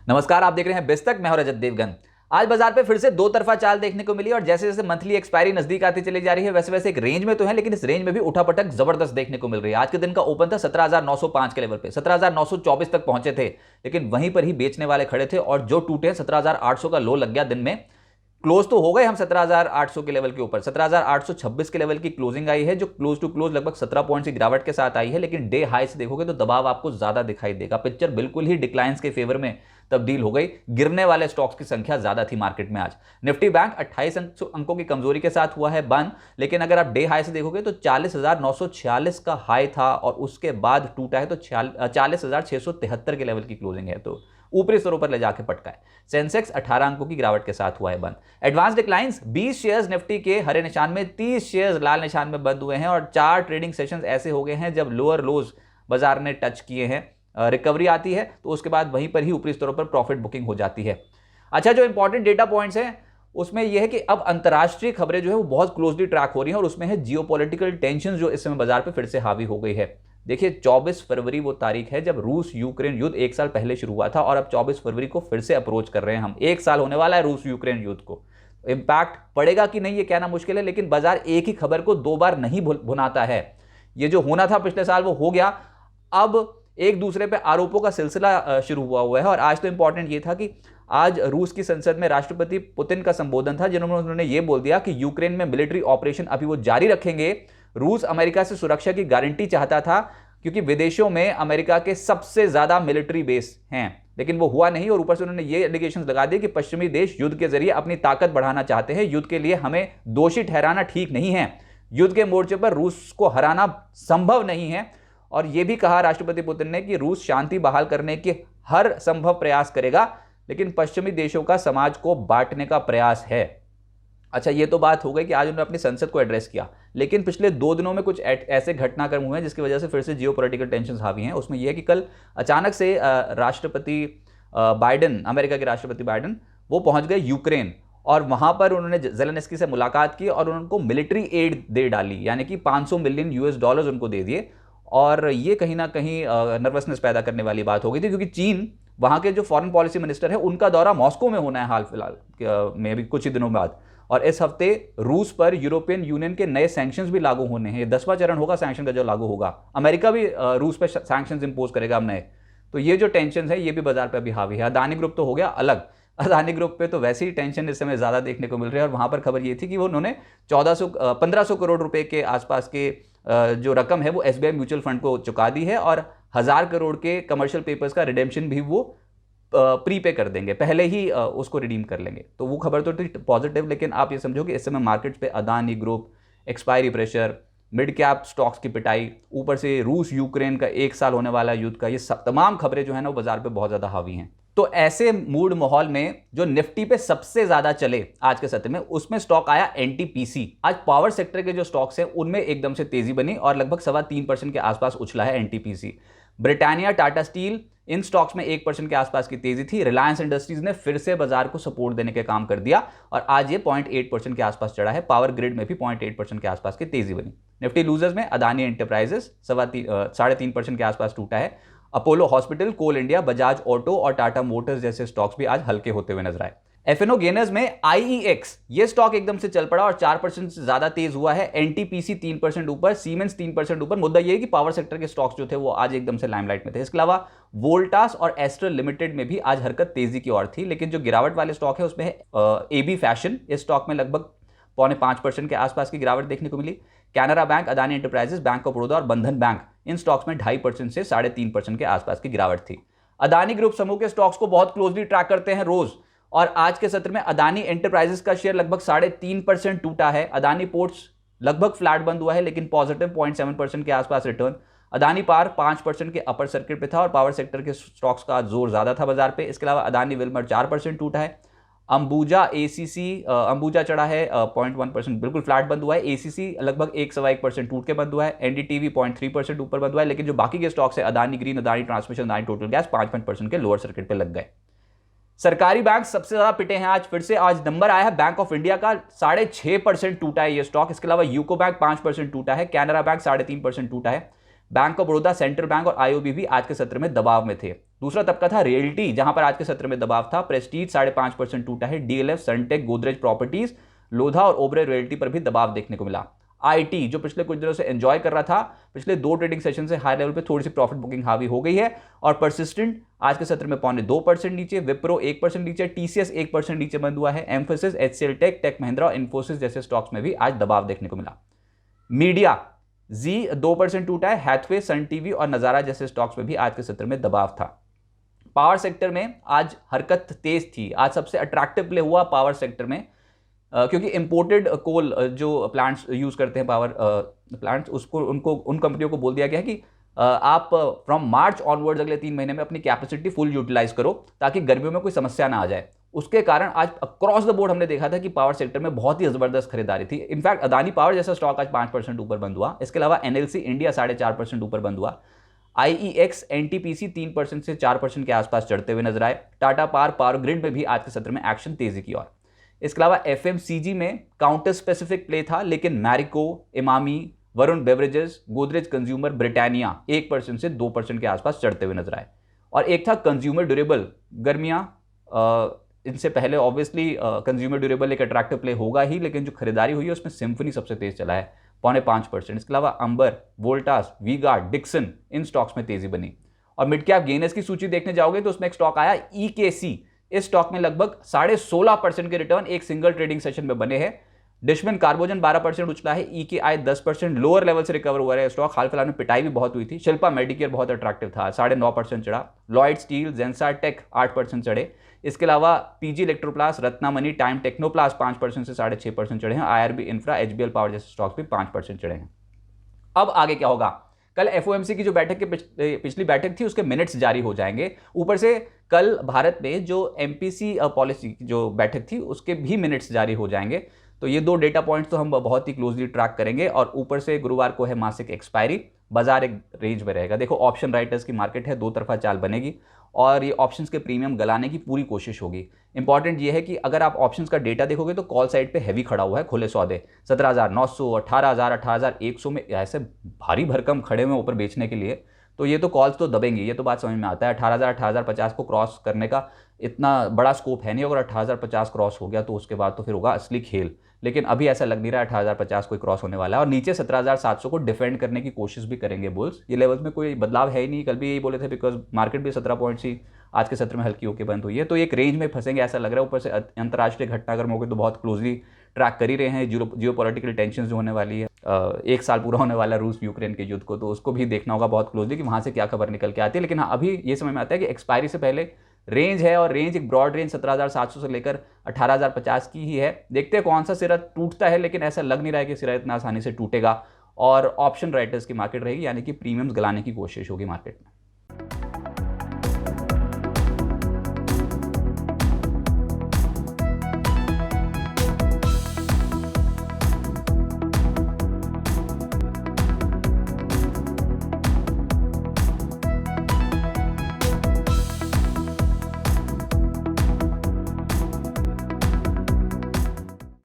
नमस्कार, आप देख रहे हैं बेस्तक। मैं हूं रजत देवगन। आज बाजार पे फिर से दो तरफा चाल देखने को मिली और जैसे जैसे मंथली एक्सपायरी नजदीक आती चली जा रही है वैसे वैसे एक रेंज में तो है, लेकिन इस रेंज में भी उठापटक जबरदस्त देखने को मिल रही है। आज के दिन का ओपन था 17,905 के लेवल पे, 17,924 तक पहुंचे थे, लेकिन वहीं पर ही बेचने वाले खड़े थे और जो टूटे 17,800 का लो लग गया दिन में। क्लोज तो हो गए हम 17,800 के लेवल के ऊपर, 17,826 के लेवल की क्लोजिंग आई है, जो क्लोज टू क्लोज लगभग 17 पॉइंट्स की गिरावट के साथ आई है। लेकिन डे हाई से देखोगे तो दबाव आपको ज्यादा दिखाई देगा। पिक्चर बिल्कुल ही डिक्लाइंस के फेवर में तब्दील हो गई। गिरने वाले स्टॉक्स की संख्या ज्यादा थी मार्केट में आज। निफ्टी बैंक 28 अंकों की कमजोरी के साथ हुआ है बंद, लेकिन अगर आप डे हाई से देखोगे तो 40,946 का हाई था और उसके बाद टूटा है तो 40,673 के लेवल की क्लोजिंग है, तो ऊपरी स्तरों पर ले जाके पटका है। सेंसेक्स 18 अंकों की गिरावट के साथ हुआ है बंद। एडवांस डिक्लाइंस 20 शेयर्स निफ्टी के हरे निशान में, 30 शेयर्स लाल निशान में बंद हुए हैं और 4 ट्रेडिंग सेशंस ऐसे हो गए हैं जब लोअर लोज बाजार ने टच किए हैं। रिकवरी आती है तो उसके बाद वहीं पर ही ऊपरी स्तरों पर प्रॉफिट बुकिंग हो जाती है। अच्छा, जो इंपॉर्टेंट डेटा पॉइंट्स हैं उसमें यह है कि अब अंतर्राष्ट्रीय खबरें जो है वो बहुत क्लोजली ट्रैक हो रही हैं और उसमें है जियोपॉलिटिकल टेंशन जो इस समय बाजार पर फिर से हावी हो गई है। देखिए, 24 फरवरी वो तारीख है जब रूस यूक्रेन युद्ध एक साल पहले शुरू हुआ था और अब 24 फरवरी को फिर से अप्रोच कर रहे हैं हम। एक साल होने वाला है रूस यूक्रेन युद्ध को। इंपैक्ट पड़ेगा कि नहीं ये कहना मुश्किल है, लेकिन बाजार एक ही खबर को दो बार नहीं भुनाता है। ये जो होना था पिछले साल वो हो गया। अब एक दूसरे पे आरोपों का सिलसिला शुरू हुआ है और आज तो इंपॉर्टेंट ये था कि आज रूस की संसद में राष्ट्रपति पुतिन का संबोधन था, जिन्होंने उन्होंने ये बोल दिया कि यूक्रेन में मिलिट्री ऑपरेशन अभी वो जारी रखेंगे। रूस अमेरिका से सुरक्षा की गारंटी चाहता था क्योंकि विदेशों में अमेरिका के सबसे ज्यादा मिलिट्री बेस हैं, लेकिन वो हुआ नहीं। और ऊपर से उन्होंने ये एलिगेशंस लगा दिए कि पश्चिमी देश युद्ध के जरिए अपनी ताकत बढ़ाना चाहते हैं। युद्ध के लिए हमें दोषी ठहराना ठीक नहीं है। युद्ध के मोर्चे पर रूस को हराना संभव नहीं है। और यह भी कहा राष्ट्रपति पुतिन ने कि रूस शांति बहाल करने के हर संभव प्रयास करेगा, लेकिन पश्चिमी देशों का समाज को बांटने का प्रयास है। अच्छा, ये तो बात हो गई कि आज उन्होंने अपनी संसद को एड्रेस किया, लेकिन पिछले 2 दिनों में कुछ ऐसे घटनाक्रम हुए हैं जिसकी वजह से फिर से जियोपॉलिटिकल टेंशंस हावी हैं। उसमें यह है कि कल अचानक से राष्ट्रपति बाइडेन, अमेरिका के राष्ट्रपति बाइडेन, वो पहुंच गए यूक्रेन और वहां पर उन्होंने ज़ेलेंस्की से मुलाकात की और उनको मिलिट्री एड दे डाली, यानी कि $500 मिलियन उनको दे दिए। और ये कहीं ना कहीं नर्वसनेस पैदा करने वाली बात हो गई थी, क्योंकि चीन, वहाँ के जो फॉरेन पॉलिसी मिनिस्टर है, उनका दौरा मॉस्को में होना है हाल फिलहाल में भी कुछ ही दिनों बाद। और इस हफ्ते रूस पर यूरोपियन यूनियन के नए सैंक्शंस भी लागू होने हैं। 10वां चरण होगा सैंक्शन का जो लागू होगा। अमेरिका भी रूस पर सैंक्शंस इंपोज करेगा अब नए। तो ये जो टेंशन है ये भी बाजार पर अभी हावी है। अदानी ग्रुप तो हो गया अलग। अदानी ग्रुप पे तो वैसे ही टेंशन इस समय ज्यादा देखने को मिल रही है और वहां पर खबर ये थी कि वो उन्होंने 1500 करोड़ रुपए के आसपास के जो रकम है वो एसबीआई म्यूचुअल फंड को चुका दी है और 1000 करोड़ के कमर्शियल पेपर्स का रिडेम्पशन भी वो प्री पे कर देंगे, पहले ही उसको रिडीम कर लेंगे। तो वो खबर तो थी पॉजिटिव, लेकिन आप ये समझो कि इस समय मार्केट्स पे Adani group, expiry pressure, mid cap stocks की पिटाई, ऊपर से रूस यूक्रेन का 1 साल होने वाला युद्ध का, ये सब तमाम खबरें जो है ना वो बाजार पे बहुत ज्यादा हावी हैं। तो ऐसे मूड माहौल में जो निफ्टी पे सबसे ज्यादा चले आज के सत्र में, उसमें स्टॉक आया एनटीपीसी। आज पावर सेक्टर के जो स्टॉक्स हैं उनमें एकदम से तेजी बनी और लगभग 3.25% के आसपास उछला है एनटीपीसी। ब्रिटानिया, टाटा स्टील, इन स्टॉक्स में 1% के आसपास की तेजी थी। रिलायंस इंडस्ट्रीज ने फिर से बाजार को सपोर्ट देने के काम कर दिया और आज ये 0.8% के आसपास चढ़ा है। पावर ग्रिड में भी 0.8% के आसपास की तेजी बनी। निफ्टी लूजर्स में अदानी एंटरप्राइजेस 3.5% के आसपास टूटा है। अपोलो हॉस्पिटल, कोल इंडिया, बजाज ऑटो और टाटा मोटर्स जैसे स्टॉक्स भी आज हल्के होते हुए नजर आए। एफएनओ गेनर्स में आईईएक्स, ये स्टॉक एकदम से चल पड़ा और 4% से ज्यादा तेज हुआ है। एनटीपीसी 3% ऊपर, सीमेंस 3% ऊपर। मुद्दा ये है कि पावर सेक्टर के स्टॉक्स जो थे वो आज एकदम से लाइमलाइट में थे। इसके अलावा वोल्टास और एस्ट्रल लिमिटेड में भी आज हरकत तेजी की ओर थी, लेकिन जो गिरावट वाले स्टॉक है उसमें है एबी फैशन। इस स्टॉक में लगभग 0.5% के आसपास की गिरावट देखने को मिली। Canara bank, Adani enterprises, bank of Baroda और बंधन बैंक, इन स्टॉक्स में 2.5% से 3.5% के आसपास की गिरावट थी। अदानी ग्रुप समूह के स्टॉक्स को बहुत क्लोजली ट्रैक करते हैं रोज, और आज के सत्र में अदानी एंटरप्राइजेस का शेयर लगभग 3.5% टूटा है। अदानी पोर्ट्स लगभग फ्लैट बंद हुआ है, लेकिन पॉजिटिव 0.7% के आसपास रिटर्न। अदानी पावर 5% के अपर सर्किट पे था और पावर सेक्टर के स्टॉक्स का जोर ज्यादा था बाजार पे। इसके अलावा अदानी विल्मर 4% टूटा है। अंबुजा एसीसी, अंबुजा चढ़ा है 0.1%, बिल्कुल फ्लैट बंद हुआ है। एसीसी लगभग 1.1% टूट के बंद हुआ है। एनडीटीवी 0.3% ऊपर बंद हुआ है, लेकिन जो बाकी के स्टॉक्स है Adani green, Adani transmission, Adani total gas 5% के लोअर सर्किट पे लग गए। सरकारी बैंक सबसे ज्यादा पिटे हैं आज फिर से। आज नंबर आया है बैंक ऑफ इंडिया का, 6.5% टूटा है ये स्टॉक। इसके अलावा यूको बैंक 5% टूटा है। कैनरा बैंक 3.5% टूटा है। Bank of Baroda, central bank और आईओबी भी आज के सत्र में दबाव में थे। दूसरा तबका था रियल्टी, जहां पर आज के सत्र में दबाव था। प्रेस्टीज 5.5% टूटा है। डीएलएफ, सनटेक, गोदरेज प्रॉपर्टीज, लोधा और ओबरे रियल्टी पर भी दबाव देखने को मिला। आईटी जो पिछले कुछ दिनों से एंजॉय कर रहा था, पिछले 2 ट्रेडिंग सेशन से हाई लेवल पे थोड़ी सी प्रॉफिट बुकिंग हावी हो गई है। और परसिस्टेंट आज के सत्र में 0.25% नीचे, विप्रो 1% नीचे, टीसीएस 1% नीचे बंद हुआ है। Mphasis, HCL Tech, Tech Mahindra और इन्फोसिस जैसे स्टॉक्स में भी आज दबाव देखने को मिला। मीडिया जी 2% टूटा है। हैथवे, सन टीवी और नजारा जैसे स्टॉक्स में भी आज के सत्र में दबाव था। पावर सेक्टर में आज हरकत तेज थी। आज सबसे अट्रैक्टिव प्ले हुआ पावर सेक्टर में, क्योंकि इंपोर्टेड कोल जो प्लांट्स यूज करते हैं, पावर प्लांट्स, उसको उन कंपनियों को बोल दिया गया है कि आप फ्रॉम मार्च ऑनवर्ड्स अगले 3 महीने में अपनी कैपेसिटी फुल यूटिलाइज करो, ताकि गर्मियों में कोई समस्या ना आ जाए। उसके कारण आज अक्रॉस द बोर्ड हमने देखा था कि पावर सेक्टर में बहुत ही जबरदस्त खरीदारी थी। इनफैक्ट अदानी पावर जैसा स्टॉक आज 5% ऊपर बंद हुआ। इसके अलावा एनएलसी इंडिया 4.5% ऊपर बंद हुआ। आईईएक्स, एनटीपीसी 3% से 4% के आसपास चढ़ते हुए नजर आए। टाटा पावर ग्रिड में भी आज के सत्र में एक्शन तेजी की ओर। इसके अलावा एफएमसीजी में काउंटर स्पेसिफिक प्ले था, लेकिन Marico, Emami, Varun beverages, Godrej consumer, Britannia 1% से 2% के आसपास चढ़ते हुए नजर आए। और एक था कंज्यूमर ड्यूरेबल, गर्मियां, इनसे पहले ऑब्वियसली कंज्यूमर ड्यूरेबल एक अट्रैक्टिव प्ले होगा ही, लेकिन जो खरीदारी हुई है उसमें सिम्फनी सबसे तेज चला है 0.5%। इसके अलावा अंबर, वोल्टास, वी-गार्ड, डिक्सन, इन स्टॉक्स में तेजी बनी। और मिड कैप गेनर्स की सूची देखने जाओगे तो उसमें एक स्टॉक आया ईकेसी। इस स्टॉक में लगभग 16.5% के रिटर्न एक सिंगल ट्रेडिंग सेशन में बने हैं। डिशमन कार्बोजन 12% उछला है। ईकेआई 10% लोअर लेवल से रिकवर हुआ है स्टॉक। हाल फिलहाल में पिटाई भी बहुत हुई थी। शिल्पा मेडिकेयर बहुत अट्रैक्टिव था, 9.5% चढ़ा। लॉयड स्टील, जेंसार टेक 8% चढ़े। इसके अलावा पीजी इलेक्ट्रोप्लास, रत्नामनी, टाइम टेक्नोप्लास 5% से 6.5% चढ़े हैं। आईआरबी इंफ्रा, एचबीएल पावर जैसे स्टॉक्स भी 5% चढ़े हैं। अब आगे क्या होगा? कल एफओएमसी की जो बैठक की पिछली बैठक थी उसके मिनट्स जारी हो जाएंगे। ऊपर से कल भारत में जो एमपीसी पॉलिसी की जो बैठक थी उसके भी मिनट्स जारी हो जाएंगे। तो ये 2 डेटा पॉइंट्स तो हम बहुत ही क्लोजली ट्रैक करेंगे। और ऊपर से गुरुवार को है मासिक एक्सपायरी, बाजार एक रेंज में रहेगा। देखो, ऑप्शन राइटर्स की मार्केट है, 2 तरफा चाल बनेगी और ये ऑप्शंस के प्रीमियम गलाने की पूरी कोशिश होगी। इंपॉर्टेंट ये है कि अगर आप ऑप्शंस का डेटा देखोगे तो कॉल साइड पे हैवी खड़ा हुआ है। खुले सौदे 17,900, 18,000, 18,100 में ऐसे भारी भरकम खड़े हुए ऊपर बेचने के लिए, तो ये तो कॉल्स तो दबेंगी, ये तो बात समझ में आता है। 18,000, 18,050 को क्रॉस करने का इतना बड़ा स्कोप है नहीं। अगर 18,050 क्रॉस हो गया तो उसके बाद तो फिर होगा असली खेल। लेकिन अभी ऐसा लग नहीं रहा है 18,050 कोई क्रॉस होने वाला है। और नीचे 17,700 को डिफेंड करने की कोशिश भी करेंगे बुल्स। ये लेवल्स में कोई बदलाव है ही नहीं, कल भी यही बोले थे, बिकॉज मार्केट भी 17 पॉइंट्स ही आज के सत्र में हल्की होकर बंद हुई है। तो एक रेंज में फंसेंगे ऐसा लग रहा है। ऊपर से अंतर्राष्ट्रीय घटनाक्रम हो गए तो बहुत क्लोजली ट्रैक कर ही रहे हैं। जियो पॉलिटिकल टेंशन जो होने वाली है, 1 साल पूरा होने वाला है रूस यूक्रेन के युद्ध को, तो उसको भी देखना होगा बहुत क्लोजली कि वहाँ से क्या खबर निकल के आती है। लेकिन हाँ, अभी ये समझ में आता है कि एक्सपायरी से पहले रेंज है, और रेंज एक ब्रॉड रेंज 17,700 से लेकर 18,050 की ही है। देखते हैं कौन सा सिरा टूटता है, लेकिन ऐसा लग नहीं रहा है कि सिरा इतना आसानी से टूटेगा। और ऑप्शन राइटर्स की मार्केट रहेगी, यानी कि प्रीमियम्स गलाने की कोशिश होगी मार्केट में।